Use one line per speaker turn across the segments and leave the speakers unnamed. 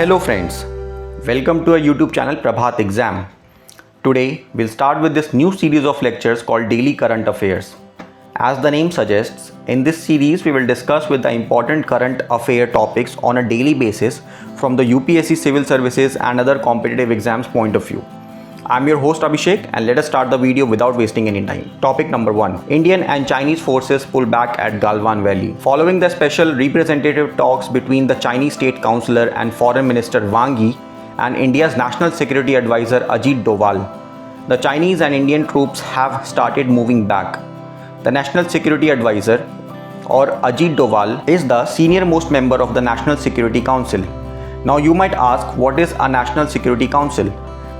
Hello friends, welcome to our YouTube channel Prabhat Exam. Today we'll start with this new series of lectures called Daily Current Affairs. As the name suggests, in this series we will discuss with the important current affair topics on a daily basis from the UPSC Civil Services and other competitive exams point of view. I'm your host Abhishek and let us start the video without wasting any time. Topic number 1. Indian and Chinese forces pull back at Galwan Valley. Following the special representative talks between the Chinese State Councillor and Foreign Minister Wang Yi and India's National Security Advisor Ajit Doval, the Chinese and Indian troops have started moving back. The National Security Advisor or Ajit Doval is the senior most member of the National Security Council. Now you might ask, what is a National Security Council?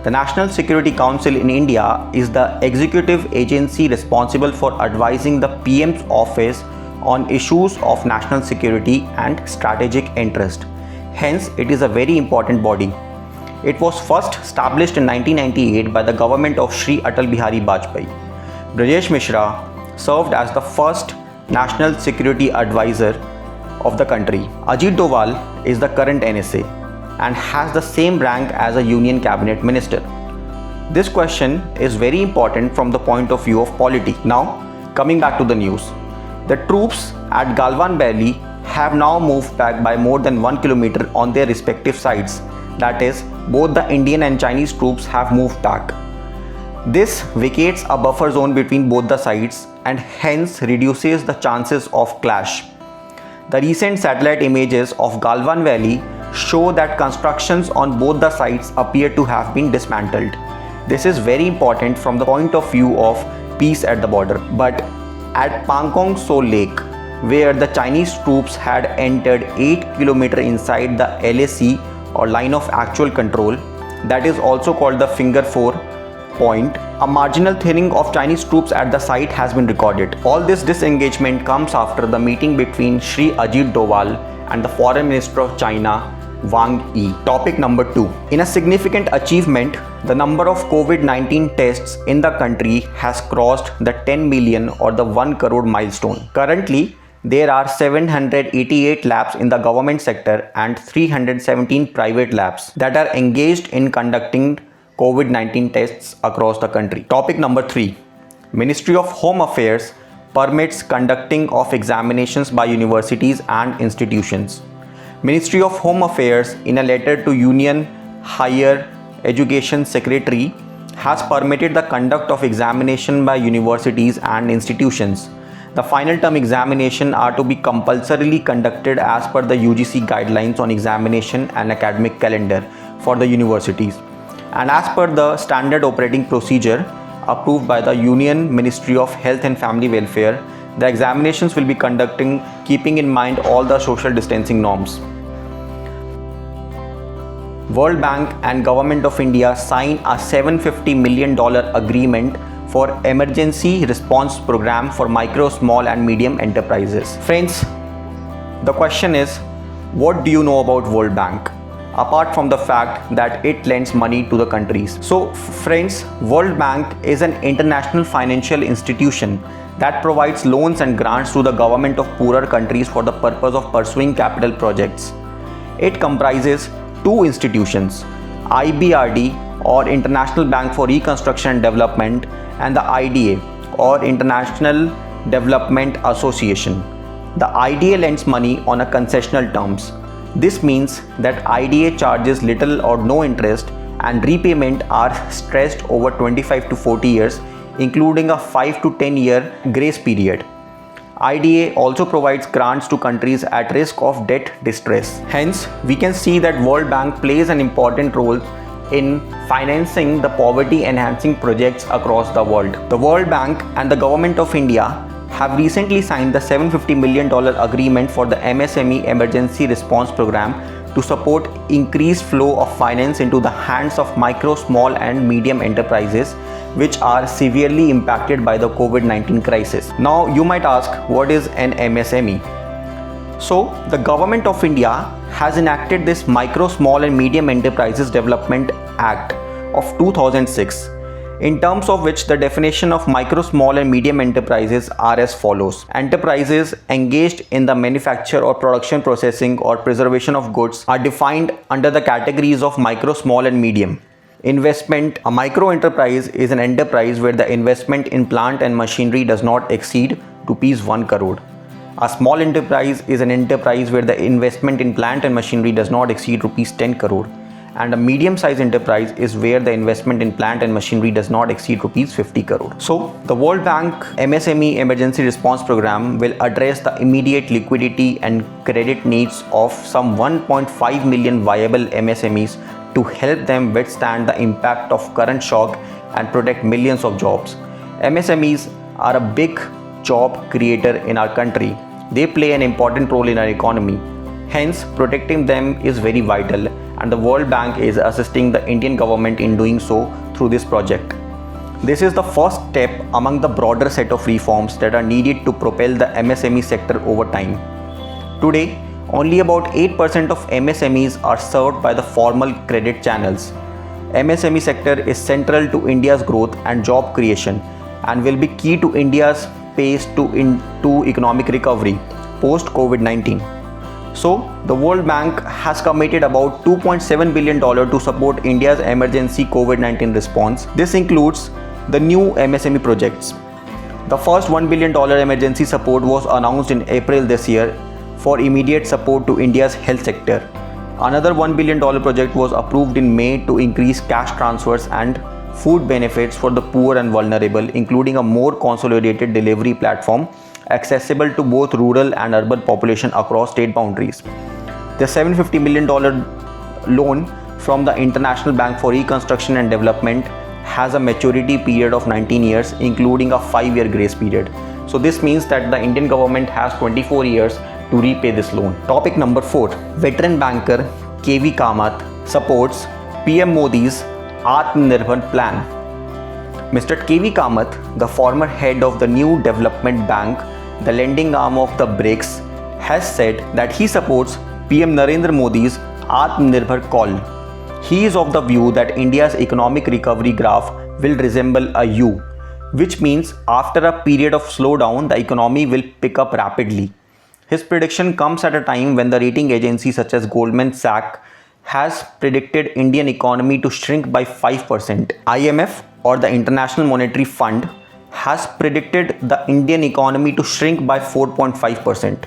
The National Security Council in India is the executive agency responsible for advising the PM's office on issues of national security and strategic interest. Hence, it is a very important body. It was first established in 1998 by the government of Shri Atal Bihari Vajpayee. Brajesh Mishra served as the first National Security Advisor of the country. Ajit Doval is the current NSA and has the same rank as a Union Cabinet Minister. This question is very important from the point of view of polity. Now, coming back to the news. The troops at Galwan Valley have now moved back by more than 1 kilometer on their respective sides. That is, both the Indian and Chinese troops have moved back. This vacates a buffer zone between both the sides and hence reduces the chances of clash. The recent satellite images of Galwan Valley show that constructions on both the sides appear to have been dismantled. This is very important from the point of view of peace at the border. But at Pangong So Lake, where the Chinese troops had entered 8 km inside the LAC or line of actual control, that is also called the Finger 4 point, a marginal thinning of Chinese troops at the site has been recorded. All this disengagement comes after the meeting between Shri Ajit Doval and the Foreign Minister of China, Wang Yi. Topic number 2. In a significant achievement, the number of COVID-19 tests in the country has crossed the 10 million or the 1 crore milestone. Currently, there are 788 labs in the government sector and 317 private labs that are engaged in conducting COVID-19 tests across the country. Topic number 3. Ministry of Home Affairs permits conducting of examinations by universities and institutions. Ministry of Home Affairs, in a letter to Union Higher Education Secretary, has permitted the conduct of examination by universities and institutions. The final term examination are to be compulsorily conducted as per the UGC guidelines on examination and academic calendar for the universities and as per the standard operating procedure approved by the Union Ministry of Health and Family Welfare. The examinations will be conducting keeping in mind all the social distancing norms. World Bank and Government of India sign a $750 million agreement for emergency response program for micro, small and medium enterprises. Friends, the question is, what do you know about World Bank? Apart from the fact that it lends money to the countries. So friends, World Bank is an international financial institution that provides loans and grants to the government of poorer countries for the purpose of pursuing capital projects. It comprises two institutions, IBRD or International Bank for Reconstruction and Development and the IDA or International Development Association. The IDA lends money on a concessional terms. This means that IDA charges little or no interest and repayment are stretched over 25 to 40 years, including a 5 to 10 year grace period. IDA also provides grants to countries at risk of debt distress. Hence, we can see that World Bank plays an important role in financing the poverty enhancing projects across the world. The World Bank and the Government of India have recently signed the $750 million agreement for the MSME Emergency Response Program to support increased flow of finance into the hands of micro, small and medium enterprises which are severely impacted by the COVID-19 crisis. Now you might ask, what is an MSME? So the Government of India has enacted this Micro, Small and Medium Enterprises Development Act of 2006. in terms of which the definition of micro, small and medium enterprises are as follows. Enterprises engaged in the manufacture or production, processing or preservation of goods are defined under the categories of micro, small and medium. Investment. A micro enterprise is an enterprise where the investment in plant and machinery does not exceed rupees 1 crore. A small enterprise is an enterprise where the investment in plant and machinery does not exceed rupees 10 crore. And a medium-sized enterprise is where the investment in plant and machinery does not exceed rupees 50 crore. So, the World Bank MSME Emergency Response Program will address the immediate liquidity and credit needs of some 1.5 million viable MSMEs to help them withstand the impact of current shock and protect millions of jobs. MSMEs are a big job creator in our country. They play an important role in our economy. Hence, protecting them is very vital, and the World Bank is assisting the Indian government in doing so through this project. This is the first step among the broader set of reforms that are needed to propel the MSME sector over time. Today, only about 8% of MSMEs are served by the formal credit channels. MSME sector is central to India's growth and job creation and will be key to India's pace to economic recovery post COVID-19. So, the World Bank has committed about $2.7 billion to support India's emergency COVID-19 response. This includes the new MSME projects. The first $1 billion emergency support was announced in April this year for immediate support to India's health sector. Another $1 billion project was approved in May to increase cash transfers and food benefits for the poor and vulnerable, including a more consolidated delivery platform accessible to both rural and urban population across state boundaries. The $750 million loan from the International Bank for Reconstruction and Development has a maturity period of 19 years, including a 5-year grace period. So this means that the Indian government has 24 years to repay this loan. Topic number 4. Veteran banker KV Kamath supports PM Modi's Atmanirbhar plan. Mr. KV Kamath, the former head of the New Development Bank, the lending arm of the BRICS, has said that he supports PM Narendra Modi's Atmanirbhar call. He is of the view that India's economic recovery graph will resemble a U, which means after a period of slowdown, the economy will pick up rapidly. His prediction comes at a time when the rating agencies such as Goldman Sachs has predicted Indian economy to shrink by 5%. IMF, or the International Monetary Fund, has predicted the Indian economy to shrink by 4.5%.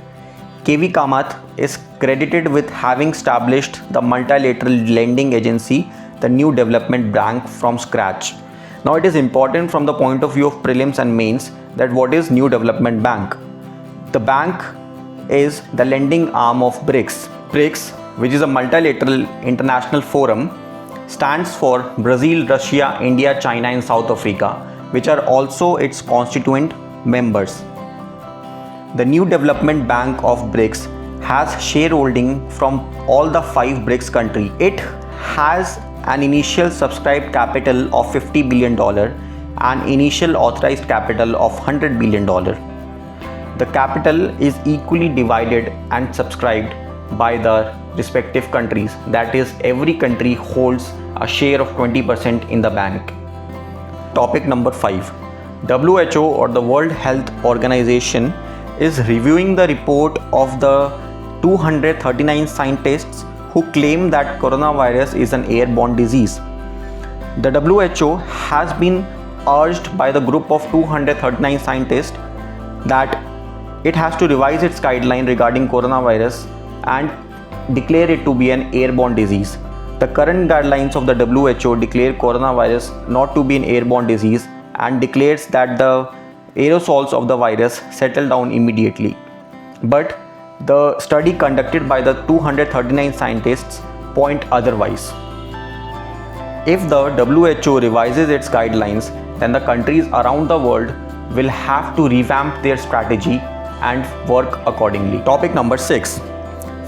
KV Kamath is credited with having established the multilateral lending agency, the New Development Bank, from scratch. Now it is important from the point of view of prelims and mains that what is New Development Bank? The bank is the lending arm of BRICS. BRICS, which is a multilateral international forum, stands for Brazil, Russia, India, China and South Africa, which are also its constituent members. The New Development Bank of BRICS has shareholding from all the 5 BRICS countries. It has an initial subscribed capital of $50 billion and initial authorized capital of $100 billion. The capital is equally divided and subscribed by the respective countries. That is, every country holds a share of 20% in the bank. Topic number 5. WHO, or the World Health Organization, is reviewing the report of the 239 scientists who claim that coronavirus is an airborne disease. The WHO has been urged by the group of 239 scientists that it has to revise its guideline regarding coronavirus and declare it to be an airborne disease. The current guidelines of the WHO declare coronavirus not to be an airborne disease and declares that the aerosols of the virus settle down immediately. But the study conducted by the 239 scientists point otherwise. If the WHO revises its guidelines, then the countries around the world will have to revamp their strategy and work accordingly. Topic number 6.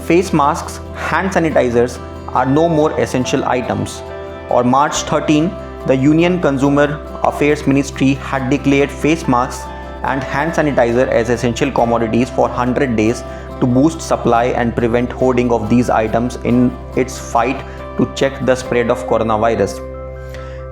Face masks, hand sanitizers are no more essential items. On March 13, the Union Consumer Affairs Ministry had declared face masks and hand sanitizer as essential commodities for 100 days to boost supply and prevent hoarding of these items in its fight to check the spread of coronavirus.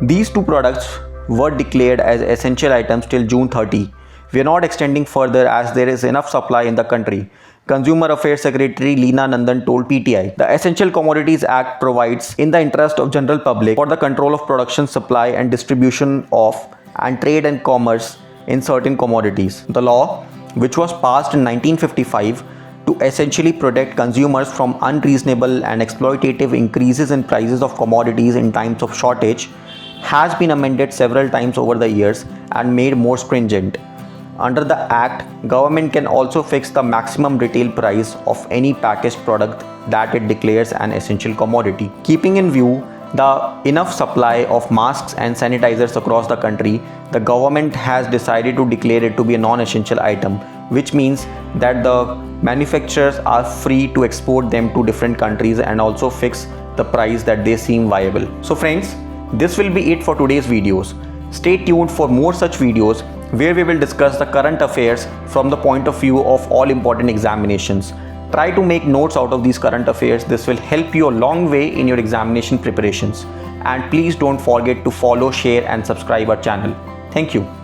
These two products were declared as essential items till June 30. We are not extending further as there is enough supply in the country. Consumer Affairs Secretary Leena Nandan told PTI. The Essential Commodities Act provides, in the interest of general public, for the control of production, supply and distribution of and trade and commerce in certain commodities. The law, which was passed in 1955 to essentially protect consumers from unreasonable and exploitative increases in prices of commodities in times of shortage, has been amended several times over the years and made more stringent. Under the Act, government can also fix the maximum retail price of any packaged product that it declares an essential commodity. Keeping in view the enough supply of masks and sanitizers across the country, the government has decided to declare it to be a non-essential item, which means that the manufacturers are free to export them to different countries and also fix the price that they seem viable. So friends, this will be it for today's videos. Stay tuned for more such videos where we will discuss the current affairs from the point of view of all important examinations. Try to make notes out of these current affairs. This will help you a long way in your examination preparations. And please don't forget to follow, share and subscribe our channel. Thank you.